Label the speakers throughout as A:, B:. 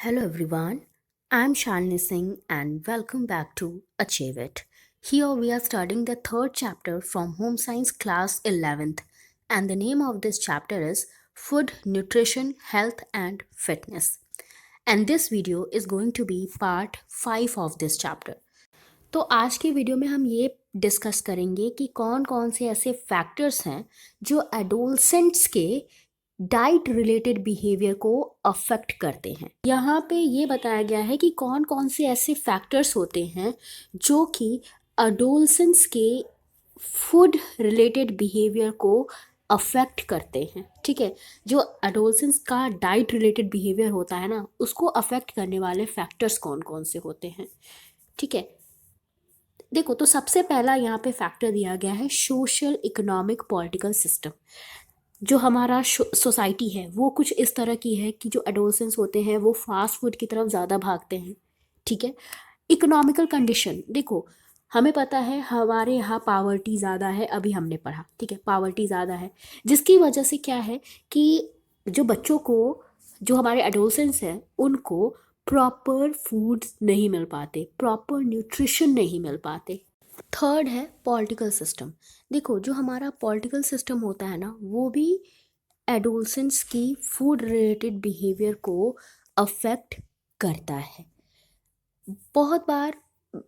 A: Hello everyone, I'm Shalini Singh and welcome back to Achieve It. Here we are studying the third chapter from Home Science class 11th, and the name of this chapter is Food, Nutrition, Health and Fitness. And this video is going to be part 5 of this chapter. तो आज की video में हम ये discuss करेंगे कि कौन कौन से ऐसे फैक्टर्स हैं जो एडोलसेंट्स के डाइट रिलेटेड बिहेवियर को अफेक्ट करते हैं। यहाँ पे ये बताया गया है कि कौन कौन से ऐसे फैक्टर्स होते हैं जो कि एडोलसेंट्स के फूड रिलेटेड बिहेवियर को अफेक्ट करते हैं। ठीक है, जो एडोलसेंट्स का डाइट रिलेटेड बिहेवियर होता है ना, उसको अफेक्ट करने वाले फैक्टर्स कौन कौन से होते हैं। ठीक है, देखो तो सबसे पहला यहाँ पे फैक्टर दिया गया है सोशल इकोनॉमिक पॉलिटिकल सिस्टम। जो हमारा सोसाइटी है वो कुछ इस तरह की है कि जो एडोलसेंस होते हैं वो फास्ट फूड की तरफ ज़्यादा भागते हैं। ठीक है, इकोनॉमिकल कंडीशन, देखो हमें पता है हमारे यहाँ पावर्टी ज़्यादा है, अभी हमने पढ़ा। ठीक है, पावर्टी ज़्यादा है जिसकी वजह से क्या है कि जो बच्चों को, जो हमारे एडोलसेंस हैं उनको प्रॉपर फूड्स नहीं मिल पाते, प्रॉपर न्यूट्रिशन नहीं मिल पाते। थर्ड है पॉलिटिकल सिस्टम। देखो जो हमारा पॉलिटिकल सिस्टम होता है ना, वो भी एडोलसेंट्स की फूड रिलेटेड बिहेवियर को अफेक्ट करता है। बहुत बार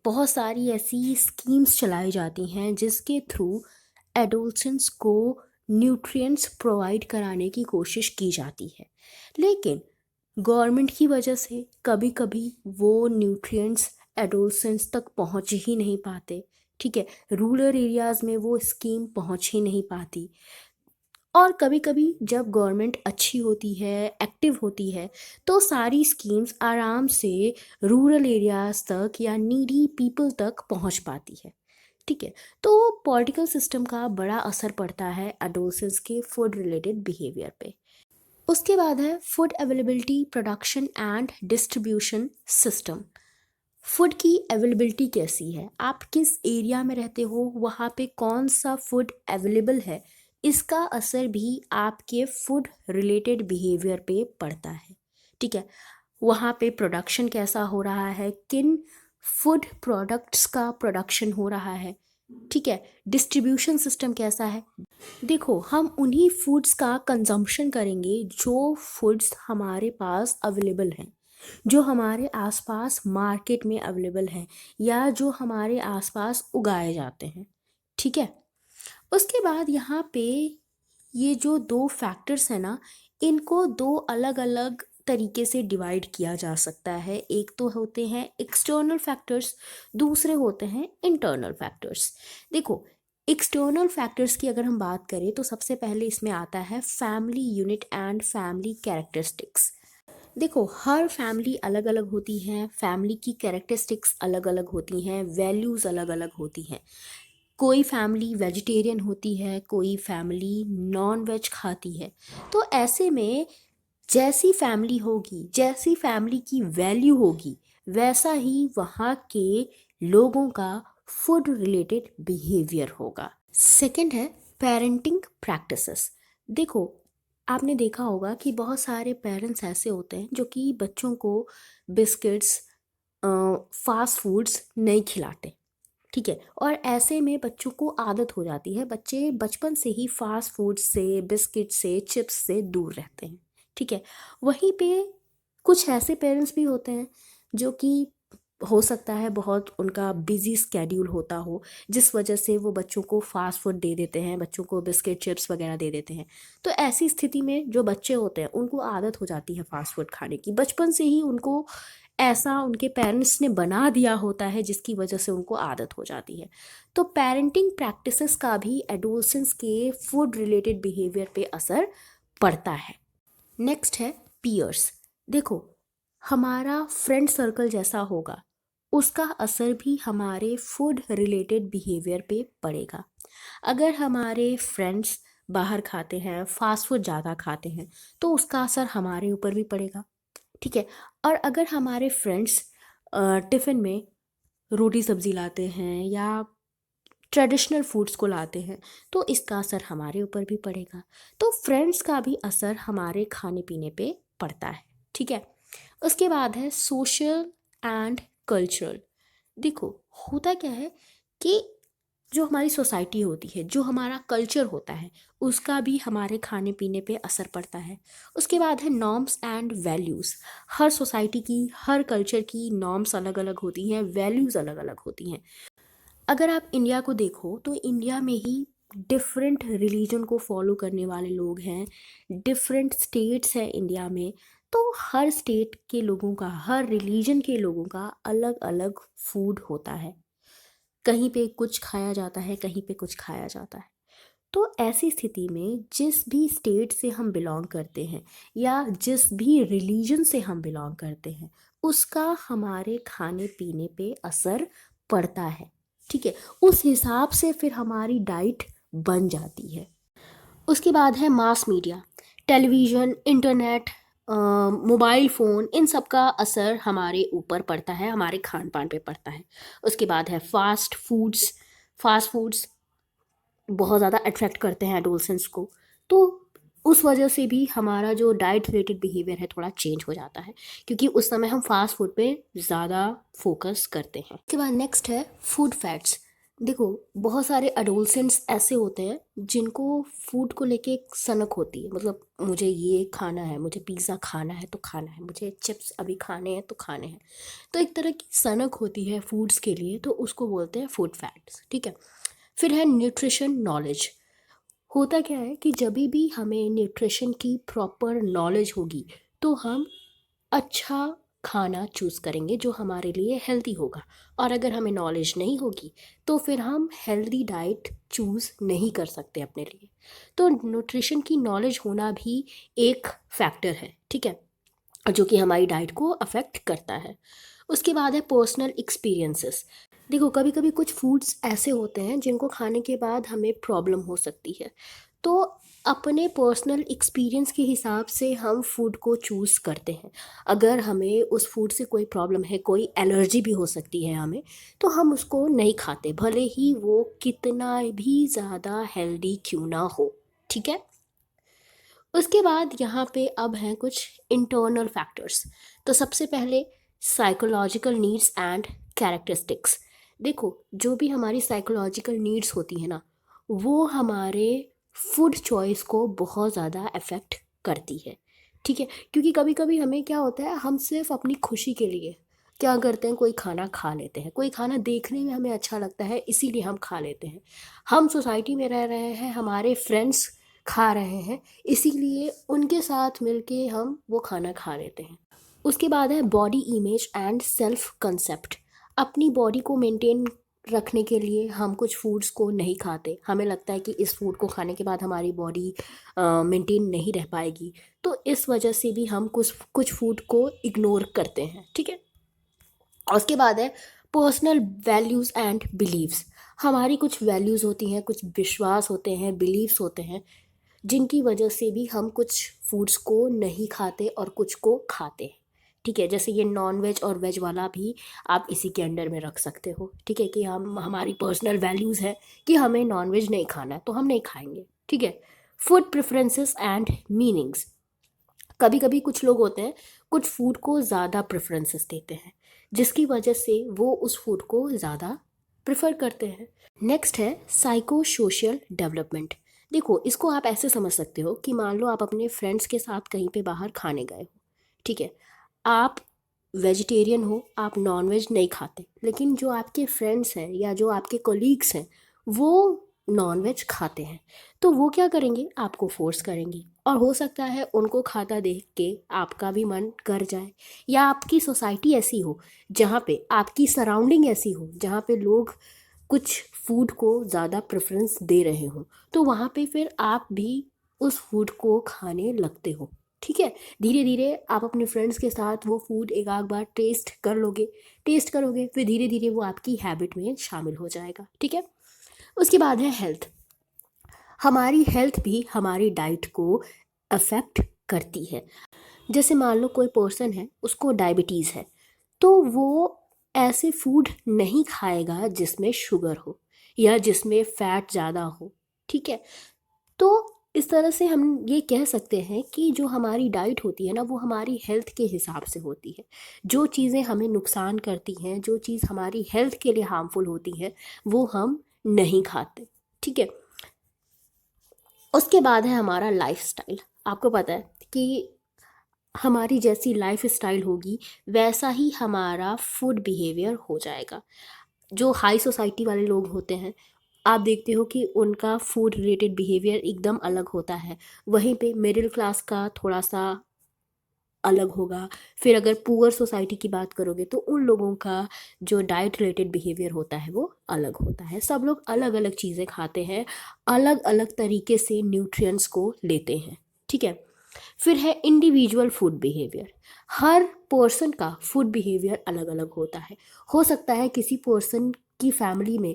A: बहुत सारी ऐसी स्कीम्स चलाई जाती हैं जिसके थ्रू एडोलसेंट्स को न्यूट्रिएंट्स प्रोवाइड कराने की कोशिश की जाती है, लेकिन गवर्नमेंट की वजह से कभी कभी वो न्यूट्रिएंट्स एडोलसेंट्स तक पहुंच ही नहीं पाते। ठीक है, रूरल एरियाज़ में वो स्कीम पहुंच ही नहीं पाती। और कभी कभी जब गवर्नमेंट अच्छी होती है, एक्टिव होती है, तो सारी स्कीम्स आराम से रूरल एरियाज़ तक या नीडी पीपल तक पहुंच पाती है। ठीक है, तो पॉलिटिकल सिस्टम का बड़ा असर पड़ता है एडोलसेंस के फूड रिलेटेड बिहेवियर पे। उसके बाद है food availability, production and distribution system. Food की अवेलेबिलिटी कैसी है, आप किस एरिया में रहते हो, वहाँ पे कौन सा फूड अवेलेबल है, इसका असर भी आपके फूड रिलेटेड बिहेवियर पे पड़ता है। ठीक है, वहाँ पे प्रोडक्शन कैसा हो रहा है, किन फूड प्रोडक्ट्स का प्रोडक्शन हो रहा है। ठीक है, डिस्ट्रीब्यूशन सिस्टम कैसा है। देखो हम उन्हीं फूड्स का कंजम्पशन करेंगे जो फूड्स हमारे पास अवेलेबल हैं, जो हमारे आसपास मार्केट में अवेलेबल हैं या जो हमारे आसपास उगाए जाते हैं। ठीक है, उसके बाद यहाँ पे ये जो दो फैक्टर्स हैं ना, इनको दो अलग अलग तरीके से डिवाइड किया जा सकता है। एक तो होते हैं एक्सटर्नल फैक्टर्स, दूसरे होते हैं इंटरनल फैक्टर्स। देखो एक्सटर्नल फैक्टर्स की अगर हम बात करें तो सबसे पहले इसमें आता है family unit and family characteristics. देखो हर फैमिली अलग अलग होती है, फैमिली की कैरेक्टरिस्टिक्स अलग अलग होती हैं, वैल्यूज़ अलग अलग होती हैं। कोई फैमिली वेजिटेरियन होती है, कोई फैमिली नॉन वेज खाती है। तो ऐसे में जैसी फैमिली होगी, जैसी फैमिली की वैल्यू होगी, वैसा ही वहाँ के लोगों का फूड रिलेटेड बिहेवियर होगा। सेकंड है पेरेंटिंग प्रैक्टिसेस। देखो आपने देखा होगा कि बहुत सारे पेरेंट्स ऐसे होते हैं जो कि बच्चों को बिस्किट्स, फास्ट फूड्स नहीं खिलाते। ठीक है, और ऐसे में बच्चों को आदत हो जाती है, बच्चे बचपन से ही फास्ट फूड से, बिस्किट से, चिप्स से दूर रहते हैं। ठीक है, वहीं पे कुछ ऐसे पेरेंट्स भी होते हैं जो कि हो सकता है बहुत उनका बिजी स्केड्यूल होता हो, जिस वजह से वो बच्चों को फास्ट फूड दे देते हैं, बच्चों को बिस्किट चिप्स वगैरह दे देते हैं। तो ऐसी स्थिति में जो बच्चे होते हैं उनको आदत हो जाती है फास्ट फूड खाने की, बचपन से ही उनको ऐसा उनके पेरेंट्स ने बना दिया होता है जिसकी वजह से उनको आदत हो जाती है। तो पेरेंटिंग प्रैक्टिसेस का भी एडोलसेंस के फूड रिलेटेड बिहेवियर पे असर पड़ता है। नेक्स्ट है पीयर्स। देखो हमारा फ्रेंड सर्कल जैसा होगा, उसका असर भी हमारे फूड रिलेटेड बिहेवियर पे पड़ेगा। अगर हमारे फ्रेंड्स बाहर खाते हैं, फास्ट फूड ज़्यादा खाते हैं, तो उसका असर हमारे ऊपर भी पड़ेगा। ठीक है, और अगर हमारे फ्रेंड्स टिफ़िन में रोटी सब्ज़ी लाते हैं या ट्रेडिशनल फूड्स को लाते हैं, तो इसका असर हमारे ऊपर भी पड़ेगा। तो फ्रेंड्स का भी असर हमारे खाने पीने पे पड़ता है। ठीक है, उसके बाद है सोशल एंड कल्चरल। देखो, होता क्या है कि जो हमारी सोसाइटी होती है, जो हमारा कल्चर होता है, उसका भी हमारे खाने पीने पे असर पड़ता है। उसके बाद है norms and values. Her society की, हर कल्चर की नॉर्म्स अलग अलग होती हैं, वैल्यूज़ अलग अलग होती हैं। अगर आप इंडिया को देखो तो इंडिया में ही डिफरेंट रिलीजन को फॉलो करने वाले लोग हैं, डिफरेंट स्टेट्स हैं इंडिया में। तो हर स्टेट के लोगों का, हर रिलीजन के लोगों का अलग अलग फूड होता है। कहीं पे कुछ खाया जाता है, कहीं पे कुछ खाया जाता है। तो ऐसी स्थिति में जिस भी स्टेट से हम बिलोंग करते हैं या जिस भी रिलीजन से हम बिलोंग करते हैं, उसका हमारे खाने पीने पे असर पड़ता है। ठीक है, उस हिसाब से फिर हमारी डाइट बन जाती है। उसके बाद है mass media, television, internet, mobile phone, इन सब का असर हमारे ऊपर पड़ता है, हमारे खान पान पे पड़ता है। उसके बाद है फास्ट फूड्स बहुत ज़्यादा अट्रैक्ट करते हैं एडोलसेंस को। तो उस वजह से भी हमारा जो डाइट रिलेटेड बिहेवियर है थोड़ा चेंज हो जाता है, क्योंकि उस समय हम फास्ट फूड पे ज़्यादा फोकस करते हैं। उसके बाद नेक्स्ट है फूड फैट्स। देखो, बहुत सारे एडोलसेंट्स ऐसे होते हैं जिनको फूड को लेके एक सनक होती है, मतलब मुझे ये खाना है, मुझे पिज़्ज़ा खाना है तो खाना है, मुझे चिप्स अभी खाने हैं तो खाने हैं। तो एक तरह की सनक होती है फूड्स के लिए, तो उसको बोलते हैं फूड फैट्स। ठीक है। फिर है न्यूट्रिशन नॉलेज। होता क्या है कि जब भी हमें न्यूट्रिशन की प्रॉपर नॉलेज होगी तो हम अच्छा खाना चूज़ करेंगे जो हमारे लिए हेल्दी होगा। और अगर हमें नॉलेज नहीं होगी तो फिर हम हेल्दी डाइट चूज़ नहीं कर सकते अपने लिए। तो न्यूट्रिशन की नॉलेज होना भी एक फैक्टर है, ठीक है, जो कि हमारी डाइट को अफेक्ट करता है। उसके बाद है पर्सनल एक्सपीरियंसेस। देखो, कभी कभी कुछ फूड्स ऐसे होते हैं जिनको खाने के बाद हमें प्रॉब्लम हो सकती है। तो अपने पर्सनल एक्सपीरियंस के हिसाब से हम फूड को चूज़ करते हैं। अगर हमें उस फूड से कोई प्रॉब्लम है, कोई एलर्जी भी हो सकती है हमें, तो हम उसको नहीं खाते, भले ही वो कितना भी ज़्यादा हेल्दी क्यों ना हो। ठीक है। उसके बाद यहाँ पे अब हैं कुछ इंटरनल फैक्टर्स। तो सबसे पहले साइकोलॉजिकल नीड्स एंड कैरेक्टरिस्टिक्स। देखो, जो भी हमारी साइकोलॉजिकल नीड्स होती है ना, वो हमारे फूड चॉइस को बहुत ज़्यादा अफेक्ट करती है। ठीक है, क्योंकि कभी कभी हमें क्या होता है, हम सिर्फ अपनी खुशी के लिए क्या करते हैं, कोई खाना खा लेते हैं, कोई खाना देखने में हमें अच्छा लगता है इसीलिए हम खा लेते हैं। हम सोसाइटी में रह रहे हैं, हमारे फ्रेंड्स खा रहे हैं, इसीलिए उनके साथ मिलके हम वो खाना खा लेते हैं। उसके बाद है body image and self concept. अपनी बॉडी को मेंटेन रखने के लिए हम कुछ फूड्स को नहीं खाते, हमें लगता है कि इस फूड को खाने के बाद हमारी बॉडी मेंटेन नहीं रह पाएगी, तो इस वजह से भी हम कुछ कुछ फूड को इग्नोर करते हैं। ठीक है। और उसके बाद है पर्सनल वैल्यूज़ एंड बिलीव्स। हमारी कुछ वैल्यूज़ होती हैं, कुछ विश्वास होते हैं, बिलीव्स होते हैं, जिनकी वजह से भी हम कुछ फूड्स को नहीं खाते और कुछ को खाते हैं। ठीक है, जैसे ये नॉन वेज और वेज वाला भी आप इसी के अंडर में रख सकते हो। ठीक है, कि हम, हमारी पर्सनल वैल्यूज़ है कि हमें नॉन वेज नहीं खाना है तो हम नहीं खाएंगे। ठीक है। Food preferences and meanings. कभी कभी कुछ लोग होते हैं, कुछ फूड को ज़्यादा प्रेफरेंसेस देते हैं, जिसकी वजह से वो उस फूड को ज़्यादा प्रेफर करते हैं। नेक्स्ट है साइको सोशल डेवलपमेंट। देखो, इसको आप ऐसे समझ सकते हो कि मान लो आप अपने फ्रेंड्स के साथ कहीं पे बाहर खाने गए हो। ठीक है। आप वेजिटेरियन हो, आप नॉन वेज नहीं खाते, लेकिन जो आपके फ्रेंड्स हैं या जो आपके कोलीग्स हैं वो नॉन वेज खाते हैं। तो वो क्या करेंगे, आपको फोर्स करेंगे, और हो सकता है उनको खाता देख के आपका भी मन कर जाए, या आपकी सोसाइटी ऐसी हो जहाँ पे, आपकी सराउंडिंग ऐसी हो जहाँ पे लोग कुछ फूड को ज़्यादा प्रेफरेंस दे रहे हों, तो वहाँ पे फिर आप भी उस फूड को खाने लगते हो। ठीक है। धीरे धीरे आप अपने फ्रेंड्स के साथ वो फूड एक आध बार टेस्ट करोगे, फिर धीरे धीरे वो आपकी हैबिट में शामिल हो जाएगा। ठीक है। उसके बाद है हेल्थ। हमारी हेल्थ भी हमारी डाइट को अफेक्ट करती है। जैसे मान लो कोई पर्सन है, उसको डायबिटीज़ है, तो वो ऐसे फूड नहीं खाएगा जिसमें शुगर हो या जिसमें फैट ज़्यादा हो। ठीक है। तो इस तरह से हम ये कह सकते हैं कि जो हमारी डाइट होती है ना, वो हमारी हेल्थ के हिसाब से होती है। जो चीज़ें हमें नुकसान करती हैं, जो चीज़ हमारी हेल्थ के लिए हार्मफुल होती है, वो हम नहीं खाते। ठीक है। उसके बाद है हमारा लाइफस्टाइल। आपको पता है कि हमारी जैसी लाइफस्टाइल होगी, वैसा ही हमारा फूड बिहेवियर हो जाएगा। जो हाई सोसाइटी वाले लोग होते हैं, आप देखते हो कि उनका फूड रिलेटेड बिहेवियर एकदम अलग होता है। वहीं पे मिडिल क्लास का थोड़ा सा अलग होगा। फिर अगर पुअर सोसाइटी की बात करोगे तो उन लोगों का जो डाइट रिलेटेड बिहेवियर होता है वो अलग होता है। सब लोग अलग अलग चीज़ें खाते हैं, अलग अलग तरीके से न्यूट्रिएंट्स को लेते हैं। ठीक है। फिर है इंडिविजुअल फूड बिहेवियर। हर पर्सन का फूड बिहेवियर अलग अलग होता है। हो सकता है किसी पर्सन की फैमिली में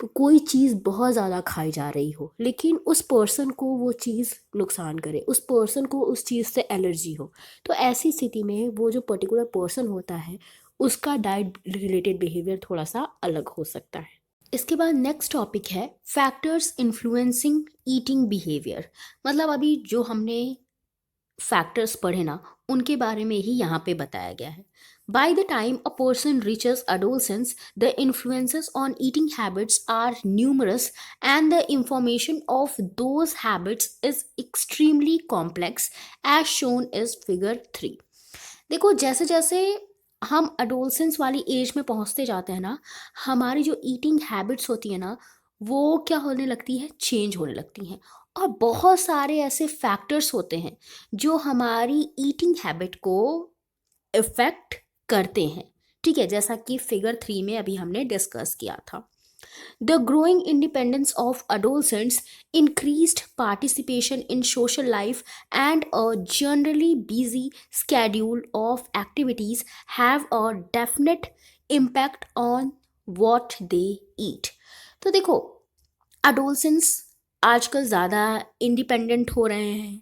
A: कोई चीज़ बहुत ज़्यादा खाई जा रही हो, लेकिन उस पर्सन को वो चीज़ नुकसान करे, उस पर्सन को उस चीज़ से एलर्जी हो। तो ऐसी स्थिति में वो जो पर्टिकुलर पर्सन होता है, उसका डाइट रिलेटेड बिहेवियर थोड़ा सा अलग हो सकता है। इसके बाद नेक्स्ट टॉपिक है फैक्टर्स इन्फ्लुएंसिंग ईटिंग बिहेवियर। मतलब अभी जो हमने फैक्टर्स पढ़े ना, उनके बारे में ही यहाँ पे बताया गया है। By the time a person reaches adolescence, the influences on eating habits are numerous and the information of those habits is extremely complex as shown is figure 3। देखो, जैसे जैसे हम अडोलसेंस वाली एज में पहुंचते जाते हैं ना, हमारी जो ईटिंग हैबिट्स होती है ना, वो क्या होने लगती है, चेंज होने लगती हैं। और बहुत सारे ऐसे फैक्टर्स होते हैं जो हमारी ईटिंग हैबिट को इफ़ेक्ट करते हैं। ठीक है, जैसा कि फिगर 3 में अभी हमने डिस्कस किया था। The growing independence of adolescents, increased participation in social life, and a generally busy schedule of activities have a definite impact on what they eat। तो देखो, adolescents आजकल ज़्यादा इंडिपेंडेंट हो रहे हैं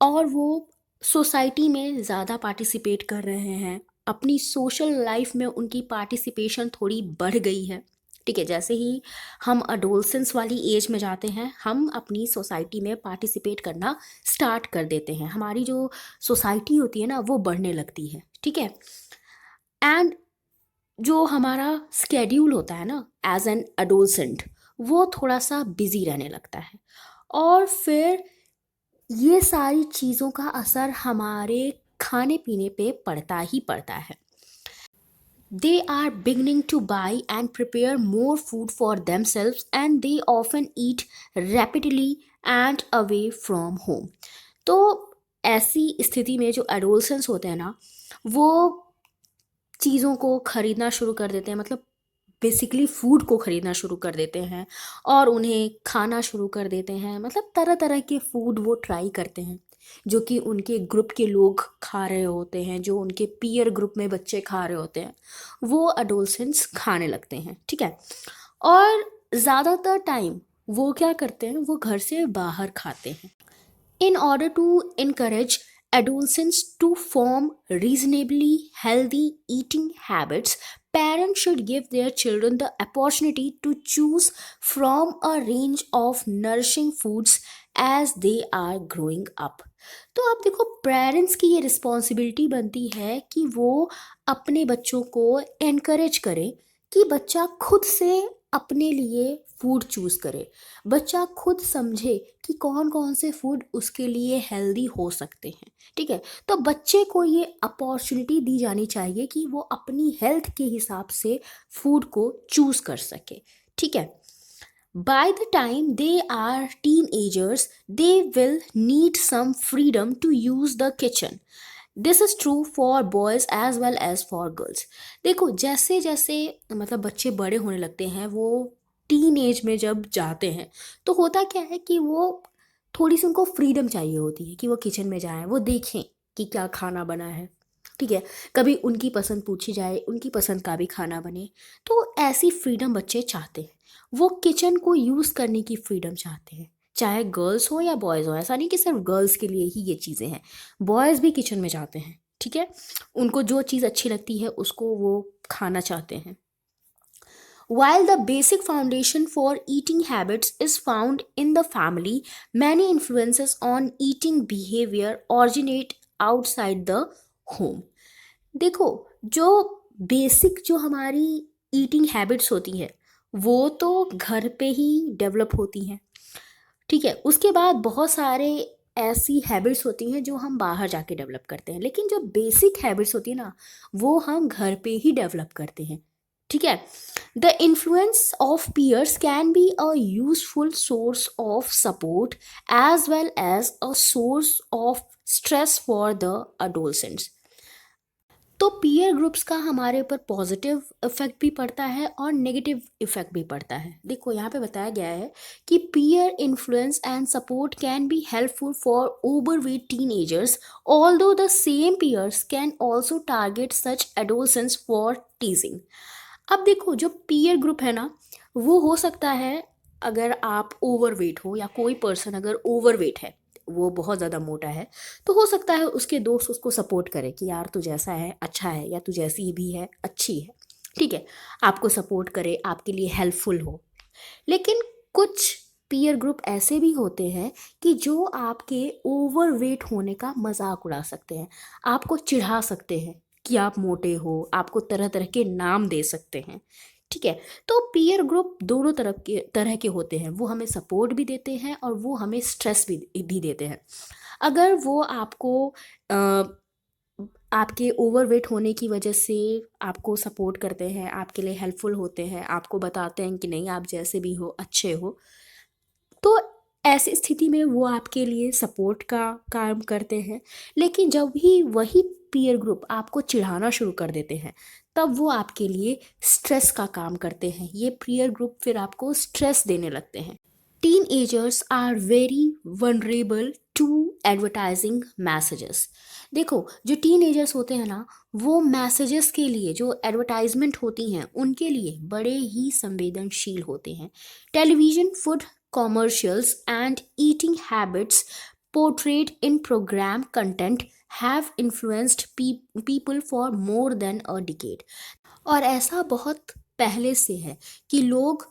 A: और वो सोसाइटी में ज़्यादा पार्टिसिपेट कर रहे हैं। अपनी सोशल लाइफ में उनकी पार्टिसिपेशन थोड़ी बढ़ गई है। ठीक है, जैसे ही हम अडोलसेंस वाली एज में जाते हैं, हम अपनी सोसाइटी में पार्टिसिपेट करना स्टार्ट कर देते हैं। हमारी जो सोसाइटी होती है ना, वो बढ़ने लगती है। ठीक है। एंड जो हमारा स्केड्यूल होता है ना एज एन अडोलसेंट, वो थोड़ा सा बिजी रहने लगता है। और फिर ये सारी चीज़ों का असर हमारे खाने पीने पे पड़ता ही पड़ता है। They are beginning to buy and prepare more food for themselves and they often eat rapidly and away from home। तो ऐसी स्थिति में जो एडोलसेंस होते हैं ना, वो चीज़ों को खरीदना शुरू कर देते हैं। मतलब बेसिकली फूड को खरीदना शुरू कर देते हैं और उन्हें खाना शुरू कर देते हैं। मतलब तरह तरह के फूड वो ट्राई करते हैं जो कि उनके ग्रुप के लोग खा रहे होते हैं, जो उनके पीयर ग्रुप में बच्चे खा रहे होते हैं, वो अडोलसेंस खाने लगते हैं। ठीक है। और ज़्यादातर टाइम वो क्या करते हैं, वो घर से बाहर खाते हैं। In order to encourage adolescents to form reasonably healthy eating habits, parents should give their children the opportunity to choose from a range of nourishing foods as they are growing up। तो आप देखो, parents की ये responsibility बनती है कि वो अपने बच्चों को एनकरेज करें कि बच्चा खुद से अपने लिए फूड चूज़ करे। बच्चा खुद समझे कि कौन कौन से फूड उसके लिए हेल्दी हो सकते हैं। ठीक है। तो बच्चे को ये अपॉर्चुनिटी दी जानी चाहिए कि वो अपनी हेल्थ के हिसाब से फूड को चूज़ कर सके। ठीक है। By the time they are teenagers, they will need some freedom to use the kitchen। This is true for boys as well as for girls. देखो, जैसे जैसे मतलब बच्चे बड़े होने लगते हैं, वो टीन एज में जब जाते हैं, तो होता क्या है कि वो थोड़ी सी उनको फ्रीडम चाहिए होती है कि वो किचन में जाएं, वो देखें कि क्या खाना बना है। ठीक है। कभी उनकी पसंद पूछी जाए, उनकी पसंद का भी खाना बने। तो ऐसी फ्रीडम बच्चे चाहते हैं। वो किचन को यूज़ करने की फ्रीडम चाहते हैं, चाहे गर्ल्स हो या बॉयज़ हो। ऐसा नहीं कि सिर्फ गर्ल्स के लिए ही ये चीज़ें हैं, बॉयज़ भी किचन में जाते हैं। ठीक है। उनको जो चीज़ अच्छी लगती है उसको वो खाना चाहते हैं। While the basic foundation for eating habits is found in the family, many influences on eating behavior originate outside the home. देखो, जो बेसिक जो हमारी ईटिंग हैबिट्स होती हैं वो तो घर पे ही डेवलप होती हैं, ठीक है। उसके बाद बहुत सारे ऐसी हैबिट्स होती हैं जो हम बाहर जाके डेवलप करते हैं, लेकिन जो बेसिक हैबिट्स होती है ना वो हम घर पे ही डेवलप करते हैं, ठीक है। The influence of peers can be a useful source of support as well as a source of stress for the adolescents. तो पीयर ग्रुप्स का हमारे ऊपर पॉजिटिव इफेक्ट भी पड़ता है और नेगेटिव इफेक्ट भी पड़ता है। देखो यहाँ पे बताया गया है कि peer influence and support can be helpful for overweight teenagers, although the same peers can also target such adolescents for teasing. अब देखो, जो पीयर ग्रुप है ना वो हो सकता है, अगर आप ओवरवेट हो या कोई पर्सन अगर ओवरवेट है, वो बहुत ज़्यादा मोटा है, तो हो सकता है उसके दोस्त उसको सपोर्ट करें कि यार तू जैसा है अच्छा है, या तू जैसी भी है अच्छी है, ठीक है, आपको सपोर्ट करे, आपके लिए हेल्पफुल हो। लेकिन कुछ पीयर ग्रुप ऐसे भी होते हैं कि जो आपके ओवरवेट होने का मजाक उड़ा सकते हैं, आपको चिढ़ा सकते हैं कि आप मोटे हो, आपको तरह तरह के नाम दे सकते हैं, ठीक है। तो पीयर ग्रुप दोनों तरह के होते हैं, वो हमें सपोर्ट भी देते हैं और वो हमें स्ट्रेस भी देते हैं। अगर वो आपको अ, आपके ओवरवेट होने की वजह से आपको सपोर्ट करते हैं, आपके लिए हेल्पफुल होते हैं, आपको बताते हैं कि नहीं आप जैसे भी हो अच्छे हो, तो ऐसी स्थिति में वो आपके लिए सपोर्ट का काम करते हैं। लेकिन जब भी वही पीयर ग्रुप आपको चिढ़ाना शुरू कर देते हैं, तब वो आपके लिए स्ट्रेस का काम करते हैं। ये पीयर ग्रुप फिर आपको स्ट्रेस देने लगते हैं। Teenagers are very vulnerable to advertising messages. देखो, जो टीनएजर्स होते हैं ना वो मैसेजेस के लिए, जो एडवर्टाइजमेंट होती हैं उनके लिए बड़े ही संवेदनशील होते हैं। Television, food commercials, and eating habits portrayed in program content have influenced people for more than a decade। और ऐसा बहुत पहले से है कि लोग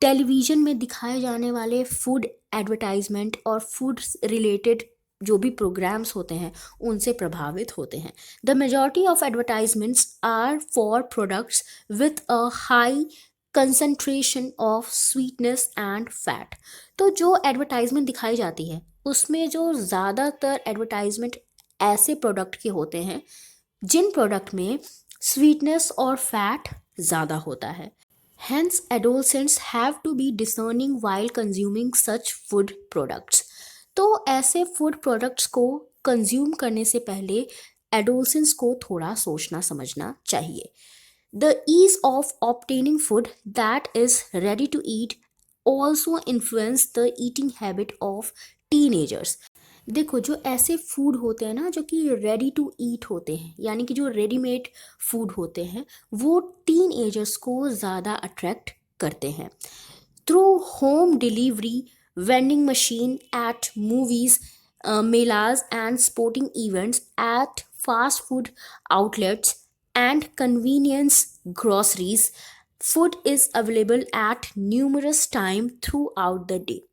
A: टेलीविजन में दिखाए जाने वाले फूड एडवर्टाइजमेंट और फूड रिलेटेड जो भी प्रोग्राम्स होते हैं उनसे प्रभावित होते हैं। The majority of advertisements are for products with a high concentration of sweetness and fat. तो जो एडवर्टाइजमेंट दिखाई जाती है उसमें जो ज़्यादातर एडवर्टाइजमेंट ऐसे प्रोडक्ट के होते हैं जिन प्रोडक्ट में स्वीटनेस और फैट ज़्यादा होता है। Hence, adolescents have to be discerning while consuming such food products। तो ऐसे फूड प्रोडक्ट्स को कंज्यूम करने से पहले एडोलसेंट्स को थोड़ा सोचना समझना चाहिए। The ease of obtaining food that is ready to eat also influence the eating habit of teenagers. देखो, जो ऐसे फूड होते हैं ना जो कि रेडी टू ईट होते हैं, यानी कि जो रेडीमेड फूड होते हैं, वो टीन एजर्स को ज़्यादा अट्रैक्ट करते हैं। Through home delivery, vending machine at movies, melas and sporting events, at fast food outlets and convenience groceries, food is available at numerous time throughout the day.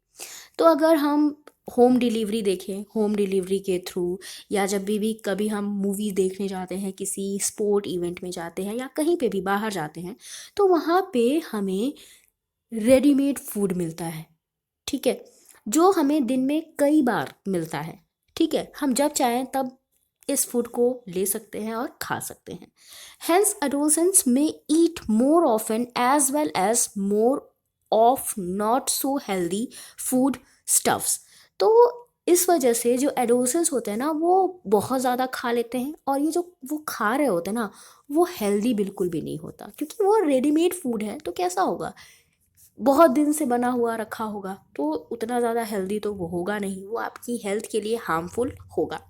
A: तो अगर हम होम डिलीवरी देखें, home delivery के थ्रू, या जब भी कभी हम मूवी देखने जाते हैं, किसी स्पोर्ट इवेंट में जाते हैं या कहीं पे भी बाहर जाते हैं, तो वहाँ पे हमें रेडीमेड फूड मिलता है, ठीक है, जो हमें दिन में कई बार मिलता है, ठीक है। हम जब चाहें तब इस फूड को ले सकते हैं और खा सकते हैं। Hence adolescents may eat more often as well as more of not so healthy food stuffs। तो इस वजह से जो एडोसेंस होते हैं ना वो बहुत ज़्यादा खा लेते हैं, और ये जो वो खा रहे होते हैं ना वो हेल्दी बिल्कुल भी नहीं होता, क्योंकि वो रेडीमेड फूड है। तो कैसा होगा, बहुत दिन से बना हुआ रखा होगा, तो उतना ज़्यादा हेल्दी तो वो होगा नहीं, वो आपकी हेल्थ के लिए हार्मफुल होगा।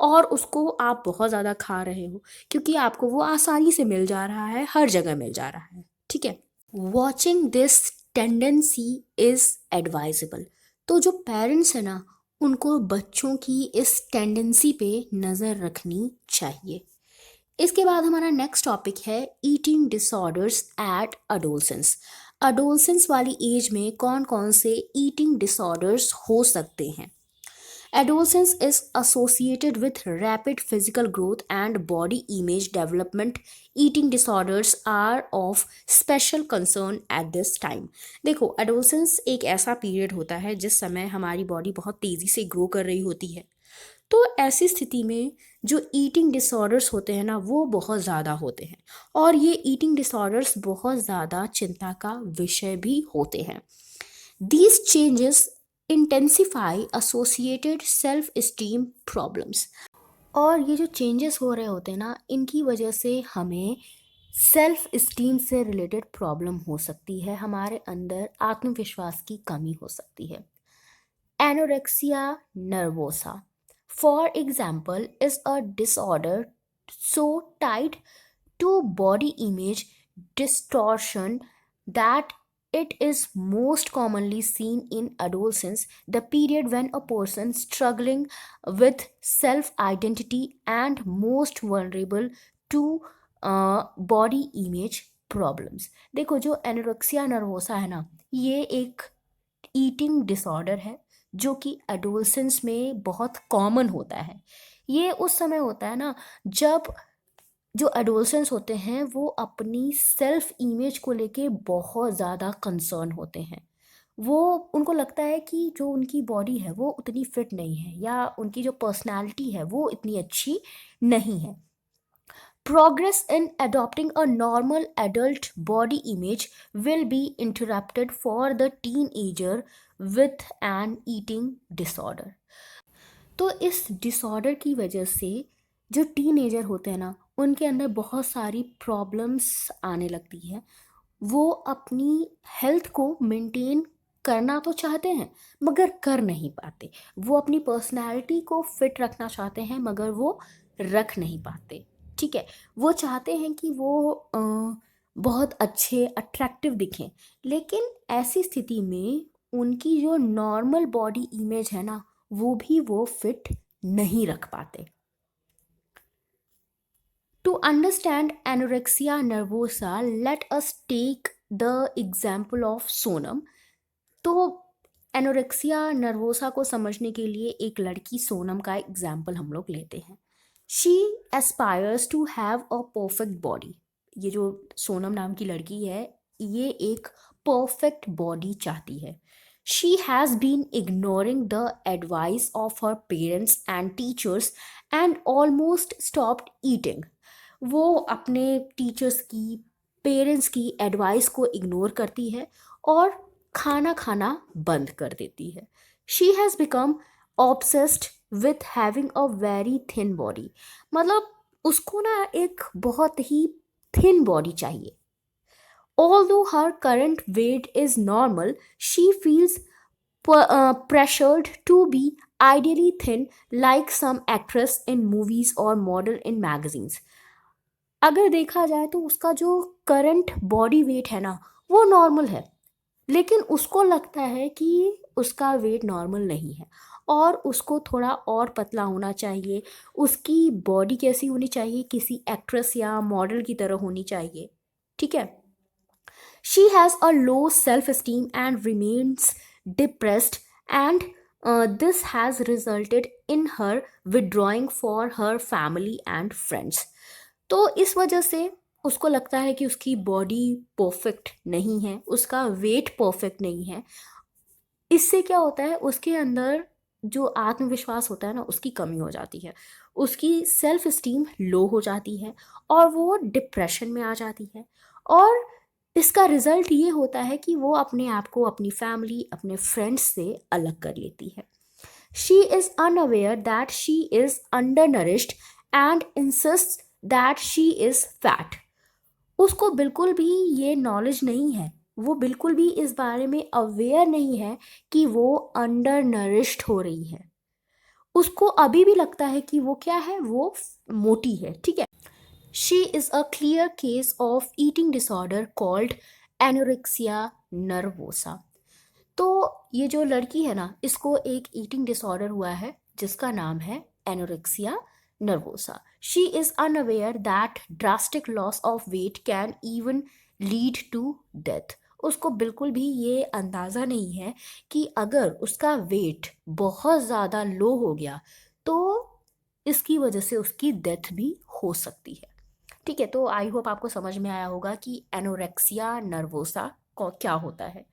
A: और उसको आप बहुत ज़्यादा खा रहे हो क्योंकि आपको वो आसानी से मिल जा रहा है, हर जगह मिल जा रहा है, ठीक है। Watching this tendency is advisable. तो जो पेरेंट्स है ना उनको बच्चों की इस टेंडेंसी पे नज़र रखनी चाहिए इसके बाद हमारा नेक्स्ट टॉपिक है eating disorders at adolescence. Adolescence वाली एज में कौन कौन से ईटिंग डिसऑर्डर्स हो सकते हैं। Adolescence is associated with rapid physical growth and body image development. Eating disorders are of special concern at this time. देखो, adolescence एक ऐसा पीरियड होता है जिस समय हमारी बॉडी बहुत तेज़ी से ग्रो कर रही होती है। तो ऐसी स्थिति में जो ईटिंग डिसऑर्डर्स होते हैं ना, वो बहुत ज़्यादा होते हैं और ये ईटिंग डिसऑर्डर्स बहुत ज़्यादा चिंता का विषय भी होते हैं। These changes intensify associated self esteem problems। और ये जो चेंजेस हो रहे होते हैं ना, इनकी वजह से हमें सेल्फ इस्टीम से रिलेटेड प्रॉब्लम हो सकती है, हमारे अंदर आत्मविश्वास की कमी हो सकती है। Anorexia nervosa for example is a disorder so tied to body image distortion that it is most commonly seen in adolescence, the period when a person struggling with self identity and most vulnerable to body image problems। देखो, जो anorexia nervosa है ना, ये एक eating disorder है जो कि adolescence में बहुत कॉमन होता है। ये उस समय होता है ना जब जो एडोलसेंस होते हैं वो अपनी सेल्फ इमेज को लेके बहुत ज़्यादा कंसर्न होते हैं। वो उनको लगता है कि जो उनकी बॉडी है वो उतनी फिट नहीं है या उनकी जो पर्सनालिटी है वो इतनी अच्छी नहीं है। Progress in adopting a normal adult body image will be interrupted for the teenager with an eating disorder। तो इस डिसऑर्डर की वजह से जो टीनेजर होते हैं ना, उनके अंदर बहुत सारी प्रॉब्लम्स आने लगती है। वो अपनी हेल्थ को मेंटेन करना तो चाहते हैं मगर कर नहीं पाते। वो अपनी पर्सनैलिटी को फिट रखना चाहते हैं मगर वो रख नहीं पाते। ठीक है, वो चाहते हैं कि वो बहुत अच्छे अट्रैक्टिव दिखें, लेकिन ऐसी स्थिति में उनकी जो नॉर्मल बॉडी इमेज है ना, वो भी वो फिट नहीं रख पाते। To understand anorexia nervosa, let us take the example of Sonam. तो एनोरेक्सिया नर्वोसा को समझने के लिए एक लड़की सोनम का एग्जाम्पल हम लोग लेते हैं। She aspires to have a perfect body. ये जो सोनम नाम की लड़की है, ये एक परफेक्ट बॉडी चाहती है। She has been ignoring the advice of her parents and teachers and almost stopped eating. वो अपने टीचर्स की, पेरेंट्स की एडवाइस को इग्नोर करती है और खाना खाना बंद कर देती है। She has become obsessed with having a very thin body. मतलब उसको ना एक बहुत ही थिन बॉडी चाहिए। Although her current weight is normal, she feels pressured to be ideally thin like some actress in movies or model in magazines। अगर देखा जाए तो उसका जो करंट बॉडी वेट है ना, वो नॉर्मल है, लेकिन उसको लगता है कि उसका वेट नॉर्मल नहीं है और उसको थोड़ा और पतला होना चाहिए। उसकी बॉडी कैसी होनी चाहिए, किसी एक्ट्रेस या मॉडल की तरह होनी चाहिए। ठीक है, she has a low self esteem and remains depressed, and this has resulted in her withdrawing for her family and friends। तो इस वजह से उसको लगता है कि उसकी बॉडी परफेक्ट नहीं है, उसका वेट परफेक्ट नहीं है। इससे क्या होता है, उसके अंदर जो आत्मविश्वास होता है ना, उसकी कमी हो जाती है, उसकी सेल्फ इस्टीम लो हो जाती है और वो डिप्रेशन में आ जाती है। और इसका रिजल्ट ये होता है कि वो अपने आप को अपनी फैमिली, अपने फ्रेंड्स से अलग कर लेती है। She is unaware that she is under nourished and insist that she is fat. उसको बिल्कुल भी ये नॉलेज नहीं है, वो बिल्कुल भी इस बारे में अवेयर नहीं है कि वो अंडर नरिश्ड हो रही है। उसको अभी भी लगता है कि वो क्या है, वो मोटी है। ठीक है, she is a clear case of eating disorder called anorexia nervosa. तो ये जो लड़की है ना, इसको एक ईटिंग डिसऑर्डर हुआ है जिसका नाम है anorexia nervosa. She is unaware that drastic loss of weight can even lead to death. उसको बिल्कुल भी ये अंदाज़ा नहीं है कि अगर उसका वेट बहुत ज़्यादा लो हो गया तो इसकी वजह से उसकी डेथ भी हो सकती है। ठीक है, तो आई होप आपको समझ में आया होगा कि एनोरेक्सिया नर्वोसा को क्या होता है।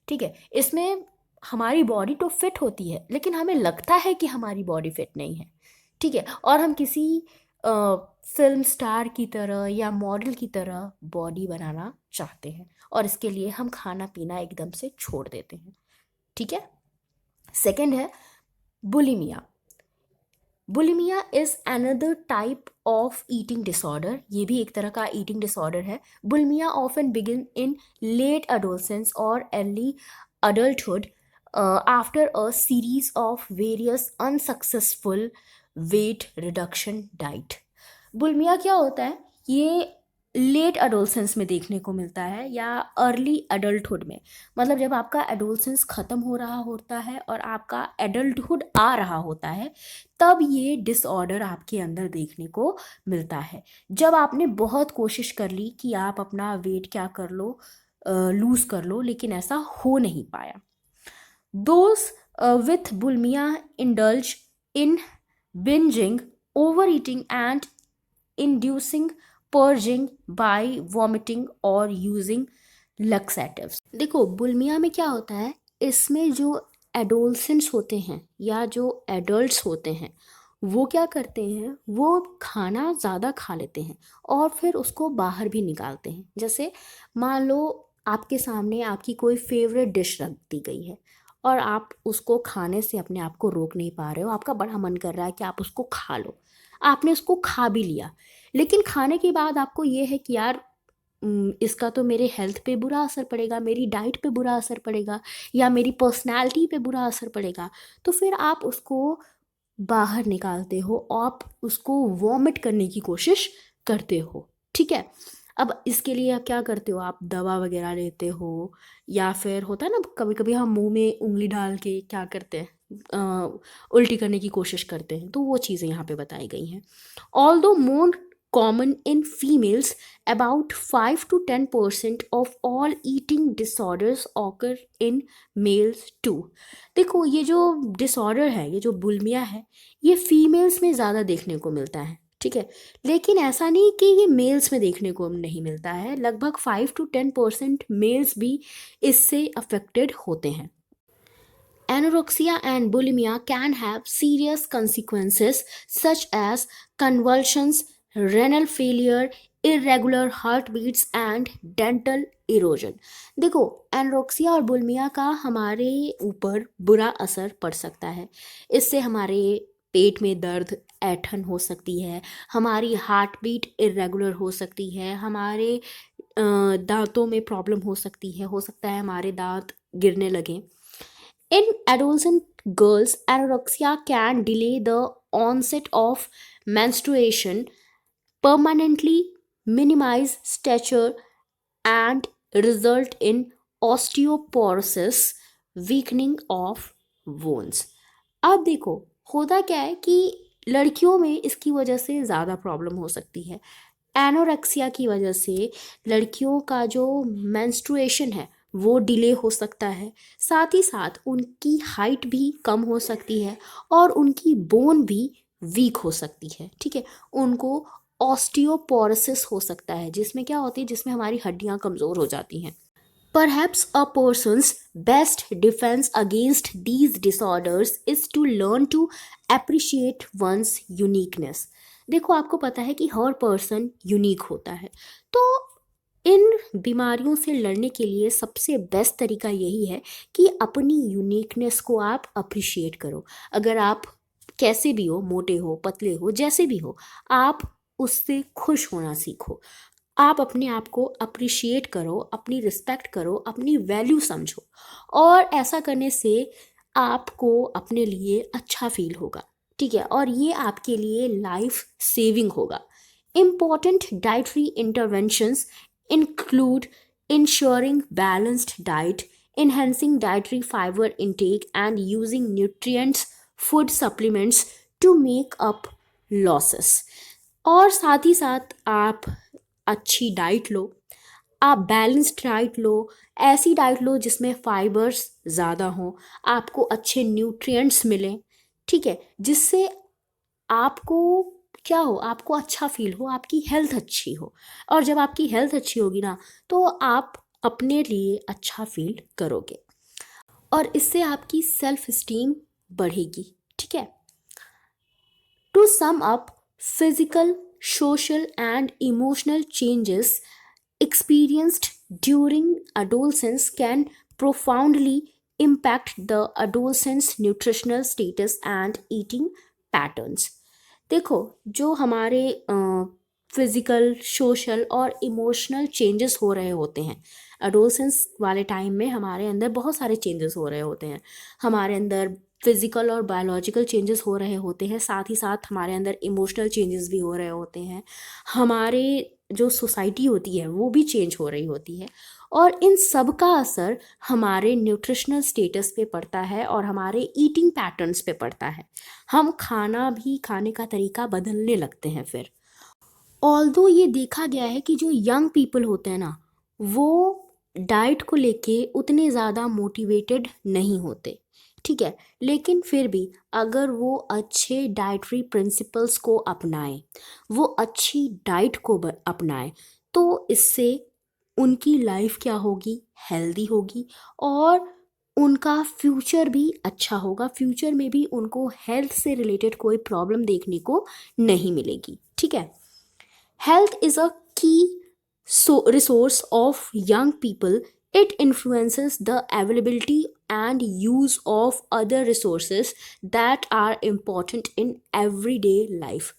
A: ठीक है, इसमें हमारी बॉडी तो फिट होती है लेकिन हमें लगता है कि हमारी बॉडी फिट नहीं है। ठीक है, और हम किसी फिल्म स्टार की तरह या मॉडल की तरह बॉडी बनाना चाहते हैं और इसके लिए हम खाना पीना एकदम से छोड़ देते हैं। ठीक है, सेकंड है bulimia. Bulimia is another type of eating disorder. ये भी एक तरह का ईटिंग डिसऑर्डर है। Bulimia often begin in late adolescence और early adulthood after a series of various unsuccessful weight reduction diet. Bulimia क्या होता है? ये लेट एडोलसेंस में देखने को मिलता है या अर्ली एडल्टहुड में। मतलब जब आपका एडोलसेंस ख़त्म हो रहा होता है और आपका एडल्टहुड आ रहा होता है तब ये डिसऑर्डर आपके अंदर देखने को मिलता है। जब आपने बहुत कोशिश कर ली कि आप अपना वेट क्या कर लो, लूज़ कर लो, लेकिन ऐसा हो नहीं पाया। Those with bulimia indulge in binging, overeating, and inducing purging by vomiting or using laxatives. देखो बुलिमिया में क्या होता है, इसमें जो एडोलसेंट्स होते हैं या जो एडल्ट्स होते हैं वो क्या करते हैं, वो खाना ज़्यादा खा लेते हैं और फिर उसको बाहर भी निकालते हैं। जैसे मान लो आपके सामने आपकी कोई फेवरेट डिश रख दी गई है और आप उसको खाने से अपने आप को रोक नहीं पा रहे हो, आपका बड़ा मन कर रहा है कि आप उसको खा लो। आपने उसको खा भी लिया लेकिन खाने के बाद आपको ये है कि यार इसका तो मेरे हेल्थ पे बुरा असर पड़ेगा, मेरी डाइट पे बुरा असर पड़ेगा या मेरी पर्सनैलिटी पे बुरा असर पड़ेगा। तो फिर आप उसको बाहर निकालते हो, आप उसको वॉमिट करने की कोशिश करते हो। ठीक है, अब इसके लिए आप क्या करते हो, आप दवा वगैरह लेते हो या फिर होता है ना कभी कभी हम मुंह में उंगली डाल के क्या करते हैं, उल्टी करने की कोशिश करते हैं। तो वो चीज़ें यहाँ पे बताई गई हैं। Although more common in females, about 5 to 10% of all eating disorders occur in males too. देखो ये जो डिसऑर्डर है, ये जो बुलिमिया है, ये फीमेल्स में ज़्यादा देखने को मिलता है। ठीक है, लेकिन ऐसा नहीं कि ये मेल्स में देखने को नहीं मिलता है। लगभग 5 to 10% मेल्स भी इससे अफेक्टेड होते हैं। Anorexia and bulimia can have serious consequences such as convulsions, renal failure, irregular heartbeats and dental erosion. देखो एनोरेक्सिया और बुलिमिया का हमारे ऊपर बुरा असर पड़ सकता है। इससे हमारे पेट में दर्द, ऐंठन हो सकती है, हमारी हार्ट बीट इरेगुलर हो सकती है, हमारे दांतों में प्रॉब्लम हो सकती है, हो सकता है हमारे दांत गिरने लगें। In adolescent girls, anorexia can delay the onset of menstruation, permanently minimize stature, and result in osteoporosis, weakening of bones. अब देखो होता क्या है कि लड़कियों में इसकी वजह से ज़्यादा प्रॉब्लम हो सकती है। एनोरेक्सिया की वजह से लड़कियों का जो मेंस्ट्रुएशन है वो डिले हो सकता है, साथ ही साथ उनकी हाइट भी कम हो सकती है और उनकी बोन भी वीक हो सकती है। ठीक है, उनको ऑस्टियोपोरोसिस हो सकता है, जिसमें क्या होती है, जिसमें हमारी हड्डियां कमज़ोर हो जाती हैं। Perhaps a person's best defense against these disorders is to learn to appreciate one's uniqueness. देखो आपको पता है कि हर पर्सन यूनिक होता है, तो इन बीमारियों से लड़ने के लिए सबसे बेस्ट तरीका यही है कि अपनी यूनिकनेस को आप अप्रिशिएट करो। अगर आप कैसे भी हो, मोटे हो, पतले हो, जैसे भी हो, आप उससे खुश होना सीखो। आप अपने आप को अप्रिशिएट करो, अपनी रिस्पेक्ट करो, अपनी वैल्यू समझो और ऐसा करने से आपको अपने लिए अच्छा फील होगा। ठीक है, और ये आपके लिए लाइफ सेविंग होगा। Important dietary interventions include ensuring balanced diet, enhancing dietary fiber intake, and using nutrients food supplements to make up losses. और साथ ही साथ आप अच्छी डाइट लो, आप बैलेंस्ड डाइट लो, ऐसी डाइट लो जिसमें फाइबर्स ज़्यादा हों, आपको अच्छे न्यूट्रिएंट्स मिलें, ठीक है, जिससे आपको क्या हो, आपको अच्छा फील हो, आपकी हेल्थ अच्छी हो। और जब आपकी हेल्थ अच्छी होगी ना, तो आप अपने लिए अच्छा फील करोगे और इससे आपकी सेल्फ स्टीम बढ़ेगी, ठीक है। To sum up, physical, social, and emotional changes experienced during adolescence can profoundly impact the adolescent's nutritional status and eating patterns. देखो, जो हमारे फिजिकल, सोशल और इमोशनल चेंजेस हो रहे होते हैं एडोलसेंस वाले टाइम में, हमारे अंदर बहुत सारे चेंजेस हो रहे होते हैं। हमारे अंदर फिजिकल और बायोलॉजिकल चेंजेस हो रहे होते हैं, साथ ही साथ हमारे अंदर इमोशनल चेंजेस भी हो रहे होते हैं। हमारे जो सोसाइटी होती है वो भी चेंज हो रही होती है, और इन सब का असर हमारे न्यूट्रिशनल स्टेटस पे पड़ता है और हमारे ईटिंग पैटर्न्स पे पड़ता है। हम खाने का तरीका बदलने लगते हैं फिर। ऑल्दो ये देखा गया है कि जो यंग पीपल होते हैं ना, वो डाइट को लेके उतने ज़्यादा मोटिवेटेड नहीं होते, ठीक है। लेकिन फिर भी अगर वो अच्छे डाइटरी प्रिंसिपल्स को अपनाएं, वो अच्छी डाइट को अपनाएं, तो इससे उनकी लाइफ क्या होगी, हेल्दी होगी, और उनका फ्यूचर भी अच्छा होगा। फ्यूचर में भी उनको हेल्थ से रिलेटेड कोई प्रॉब्लम देखने को नहीं मिलेगी, ठीक है। Health is a key resource of young people. It influences the availability and use of other resources that are important in everyday life.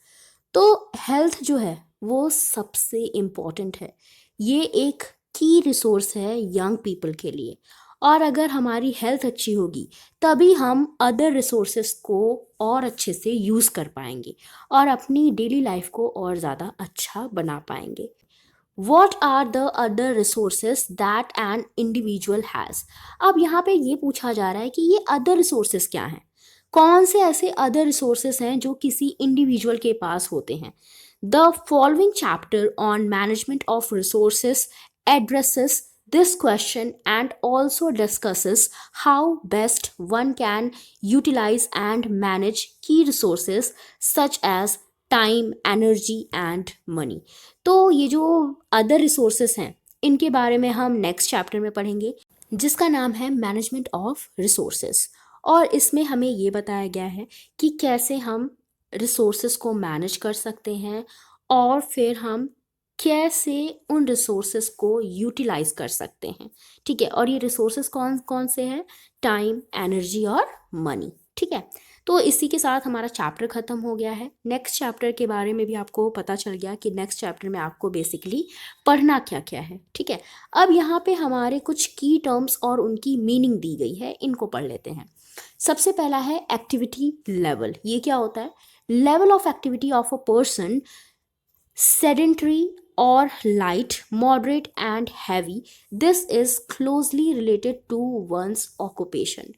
A: तो हेल्थ जो है वो सबसे इम्पॉर्टेंट है। ये एक की रिसोर्स है यंग पीपल के लिए, और अगर हमारी हेल्थ अच्छी होगी तभी हम अदर रिसोर्सेस को और अच्छे से यूज़ कर पाएंगे और अपनी डेली लाइफ को और ज़्यादा अच्छा बना पाएंगे। What are the other resources that an individual has? अब यहाँ पे ये पूछा जा रहा है कि ये अदर रिसोर्सेस क्या हैं, कौन से ऐसे अदर रिसोर्सेस हैं जो किसी इंडिविजुअल के पास होते हैं। The following chapter on management of resources addresses this question and also discusses how best one can utilize and manage key resources such as time, energy and money. तो ये जो other resources हैं इनके बारे में हम नेक्स्ट चैप्टर में पढ़ेंगे, जिसका नाम है मैनेजमेंट ऑफ रिसोर्सेस। और इसमें हमें ये बताया गया है कि कैसे हम रिसोर्सेस को मैनेज कर सकते हैं और फिर हम कैसे उन रिसोर्सेस को यूटिलाइज कर सकते हैं, ठीक है। और ये रिसोर्सेस कौन कौन से हैं, टाइम, एनर्जी और मनी, ठीक है। तो इसी के साथ हमारा चैप्टर ख़त्म हो गया है। नेक्स्ट चैप्टर के बारे में भी आपको पता चल गया कि नेक्स्ट चैप्टर में आपको बेसिकली पढ़ना क्या क्या है, ठीक है। अब यहाँ पे हमारे कुछ की टर्म्स और उनकी मीनिंग दी गई है, इनको पढ़ लेते हैं। सबसे पहला है एक्टिविटी लेवल। ये क्या होता है? Level of activity of a person, sedentary or light, moderate and heavy. This is closely related to one's occupation.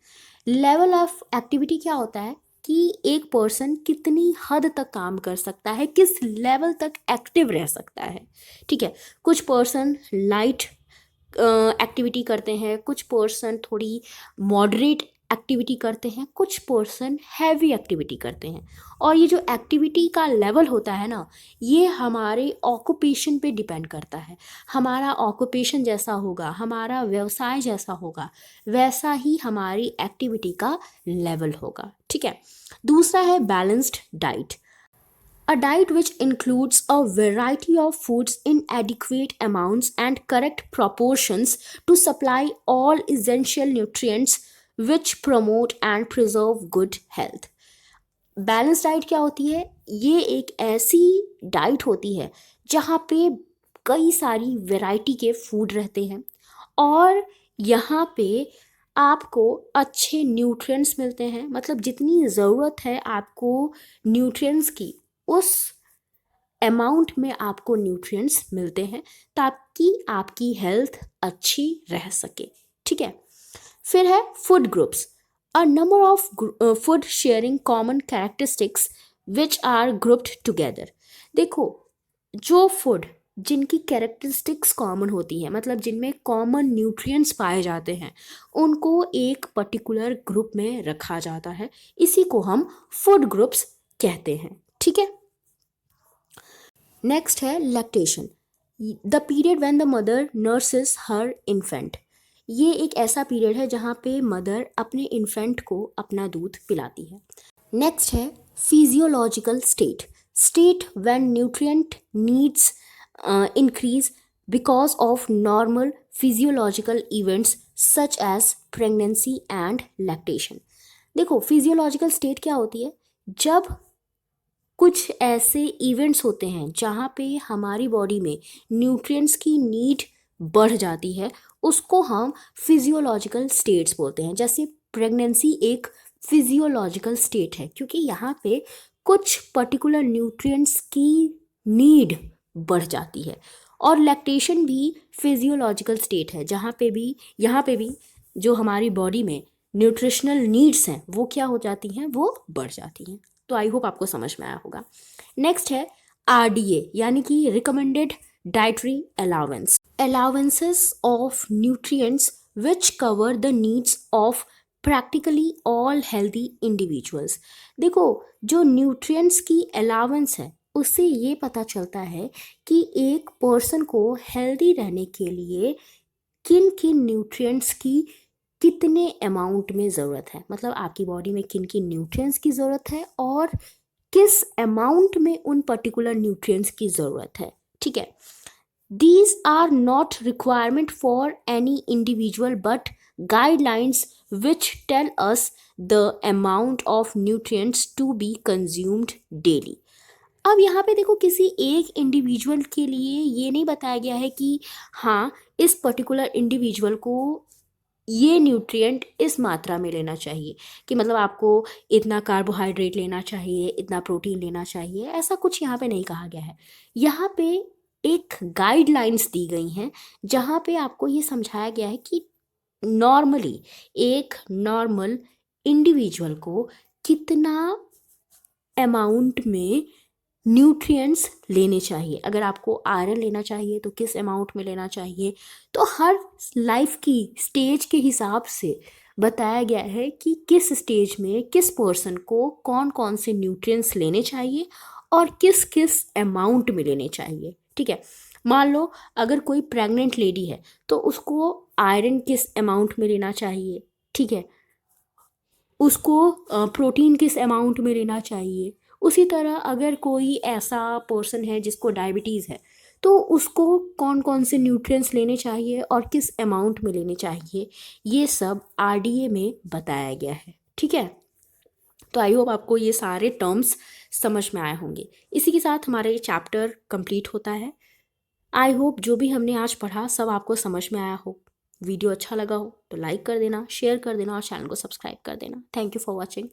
A: Level of activity क्या होता है कि एक पर्सन कितनी हद तक काम कर सकता है, किस लेवल तक एक्टिव रह सकता है, ठीक है। कुछ पर्सन लाइट एक्टिविटी करते हैं, कुछ पर्सन थोड़ी मॉडरेट एक्टिविटी करते हैं, कुछ पर्सन हैवी एक्टिविटी करते हैं। और ये जो एक्टिविटी का लेवल होता है ना, ये हमारे ऑक्यूपेशन पे डिपेंड करता है। हमारा ऑक्यूपेशन जैसा होगा, हमारा व्यवसाय जैसा होगा, वैसा ही हमारी एक्टिविटी का लेवल होगा, ठीक है। दूसरा है balanced diet. A diet which includes a variety of foods in adequate amounts and correct proportions to supply all essential nutrients which promote and preserve good health. Balance diet क्या होती है? ये एक ऐसी डाइट होती है जहाँ पे कई सारी वैरायटी के फूड रहते हैं और यहाँ पे आपको अच्छे न्यूट्रिएंट्स मिलते हैं। मतलब जितनी ज़रूरत है आपको न्यूट्रिएंट्स की, उस अमाउंट में आपको न्यूट्रिएंट्स मिलते हैं ताकि आपकी हेल्थ अच्छी रह सके, ठीक है। फिर है food groups. A number of food sharing common characteristics which are grouped together. देखो, जो फूड जिनकी कैरेक्टरिस्टिक्स कॉमन होती हैं, मतलब जिनमें कॉमन न्यूट्रिएंट्स पाए जाते हैं, उनको एक पर्टिकुलर ग्रुप में रखा जाता है। इसी को हम फूड ग्रुप्स कहते हैं। ठीक है। नेक्स्ट है lactation, the period when the mother nurses her infant. ये एक ऐसा पीरियड है जहाँ पे मदर अपने इन्फेंट को अपना दूध पिलाती है। नेक्स्ट है physiological state, state when nutrient needs increase because of normal physiological events such as pregnancy and lactation. देखो, फिजियोलॉजिकल स्टेट क्या होती है? जब कुछ ऐसे इवेंट्स होते हैं जहाँ पे हमारी बॉडी में न्यूट्रिएंट्स की नीड बढ़ जाती है, उसको हम फिजियोलॉजिकल स्टेट्स बोलते हैं। जैसे प्रेगनेंसी एक फिजियोलॉजिकल स्टेट है, क्योंकि यहाँ पे कुछ पर्टिकुलर न्यूट्रिएंट्स की नीड बढ़ जाती है। और लैक्टेशन भी फिजियोलॉजिकल स्टेट है, यहाँ पे भी जो हमारी बॉडी में न्यूट्रिशनल नीड्स हैं वो क्या हो जाती हैं, वो बढ़ जाती हैं। तो आई होप आपको समझ में आया होगा। नेक्स्ट है आरडीए, यानी कि recommended dietary allowance, allowances of nutrients which cover the needs of practically all healthy individuals. देखो, जो न्यूट्रिएंट्स की अलाउंस है उससे ये पता चलता है कि एक पर्सन को हेल्दी रहने के लिए किन किन न्यूट्रिएंट्स की कितने अमाउंट में ज़रूरत है, मतलब आपकी बॉडी में किन किन न्यूट्रिएंट्स की ज़रूरत है और किस अमाउंट में उन पर्टिकुलर न्यूट्रिएंट्स की ज़रूरत है। ठीक है। These are not requirement for any individual but guidelines which tell us the amount of nutrients to be consumed daily. अब यहाँ पे देखो, किसी एक इंडिविजुअल के लिए ये नहीं बताया गया है कि हाँ, इस पर्टिकुलर इंडिविजुअल को ये न्यूट्रिएंट इस मात्रा में लेना चाहिए, कि मतलब आपको इतना कार्बोहाइड्रेट लेना चाहिए, इतना प्रोटीन लेना चाहिए, ऐसा कुछ यहाँ पे नहीं कहा गया है। यहाँ पे एक गाइडलाइंस दी गई हैं जहाँ पे आपको ये समझाया गया है कि नॉर्मली एक नॉर्मल इंडिविजुअल को कितना अमाउंट में न्यूट्रिएंट्स लेने चाहिए। अगर आपको आयरन लेना चाहिए तो किस अमाउंट में लेना चाहिए। तो हर लाइफ की स्टेज के हिसाब से बताया गया है कि किस स्टेज में किस पर्सन को कौन कौन से न्यूट्रिएंट्स लेने चाहिए और किस किस अमाउंट में लेने चाहिए। ठीक है। मान लो अगर कोई प्रेग्नेंट लेडी है तो उसको आयरन किस अमाउंट में लेना चाहिए। ठीक है। उसको प्रोटीन किस अमाउंट में लेना चाहिए। उसी तरह अगर कोई ऐसा पर्सन है जिसको डायबिटीज़ है तो उसको कौन कौन से न्यूट्रिएंट्स लेने चाहिए और किस अमाउंट में लेने चाहिए, ये सब आरडीए में बताया गया है। ठीक है। तो आई होप आपको ये सारे टर्म्स समझ में आए होंगे। इसी के साथ हमारा ये चैप्टर कंप्लीट होता है। आई होप जो भी हमने आज पढ़ा सब आपको समझ में आया हो। वीडियो अच्छा लगा हो तो लाइक कर देना, शेयर कर देना और चैनल को सब्सक्राइब कर देना। Thank you for watching.